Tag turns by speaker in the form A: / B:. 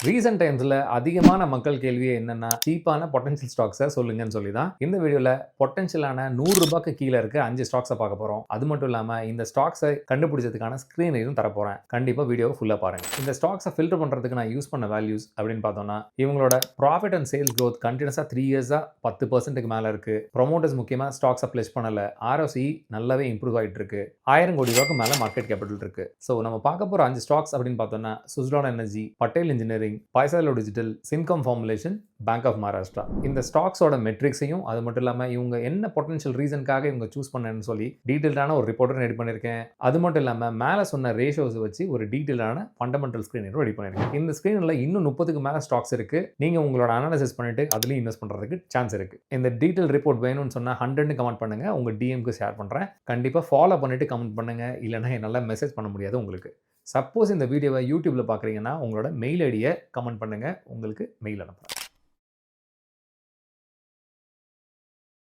A: Recent டைம்ஸ்ல அதிகமான மக்கள் கேள்வியே என்னன்னா, சீப்பான பொட்டன்ஷியல் ஸ்டாக்ஸ சொல்லுங்கன்னு சொல்லி தான் இந்த வீடியோல பொட்டன்ஷியலான ரூ. 100க்கு கீழ இருக்க 5 ஸ்டாக்ஸ பார்க்க போறோம். அது மட்டும் இல்லாம இந்த ஸ்டாக்ஸை கண்டுபிடிச்சதுக்கான ஸ்கிரீனையும் தரப்போறேன். கண்டிப்பா வீடியோவை ஃபுல்லா பாருங்க. இந்த ஸ்டாக்ஸை ஃபில்டர் பண்றதுக்கு நான் யூஸ் பண்ண வேல்யூஸ் அப்படின்னு பார்த்தோம்னா, இவங்களோட ப்ராஃபிட் அண்ட் சேல்ஸ் growth கண்டினியூஸா 3 இயர்ஸா 10%க்கு மேல இருக்கு. ப்ரொமோட்டர்ஸ் முக்கியமா ஸ்டாக்ஸை பிளேஸ் பண்ணல. ROCE நல்லாவே இம்ப்ரூவ் ஆயிட்டு இருக்கு. ₹1000 கோடி மேல மார்க்கெட் கேபிட்டல் இருக்கு. ஸோ நம்ம பார்க்க போற 5 ஸ்டாக்ஸ் அப்படின்னு பார்த்தோம்னா, Suzlon energy, Patel engineering, Paisalo digital, சின்கம் ஃபார்முலேஷன், பேங்க் ஆஃப் மகாராஷ்டிரா. இந்த ஸ்டாக்ஸோட மெட்ரிக்ஸையும் அது மட்டும் இல்லாமல் இவங்க என்ன பொட்டன்ஷியல் ரீசனுக்காக இவங்க சூஸ் பண்ணேன்னு சொல்லி டீட்டெயில்டான ஒரு ரிப்போர்ட்டர் ரெடி பண்ணியிருக்கேன். அது மட்டும் இல்லாமல் மேலே சொன்ன ரேஷியோஸ் வச்சு ஒரு டீட்டெயிலான ஃபண்டமெண்டல் ஸ்க்ரீனும் ரெடி பண்ணியிருக்கேன். இந்த ஸ்க்ரீனில் இன்னும் 30க்கு மேலே ஸ்டாக்ஸ் இருக்கு. நீங்கள் உங்களோட அனாலிசிஸ் பண்ணிட்டு அதுலேயும் இன்வெஸ்ட் பண்ணுறதுக்கு சான்ஸ் இருக்கு. இந்த டீட்டெயில் ரிப்போர்ட் வேணும்னு சொன்னால் 100ன்னு கமெண்ட் பண்ணுங்க. உங்கள் டிஎம்க்கு ஷேர் பண்ணுறேன். கண்டிப்பாக ஃபாலோ பண்ணிட்டு கமெண்ட் பண்ணுங்க. இல்லைனா என்னால் மெசேஜ் பண்ண முடியாது உங்களுக்கு. சப்போஸ் இந்த வீடியோவை யூடியூப்ல பார்க்குறீங்கன்னா உங்களோட மெயில் ஐடியை கமெண்ட் பண்ணுங்க. உங்களுக்கு மெயில் அனுப்புகிறேன்.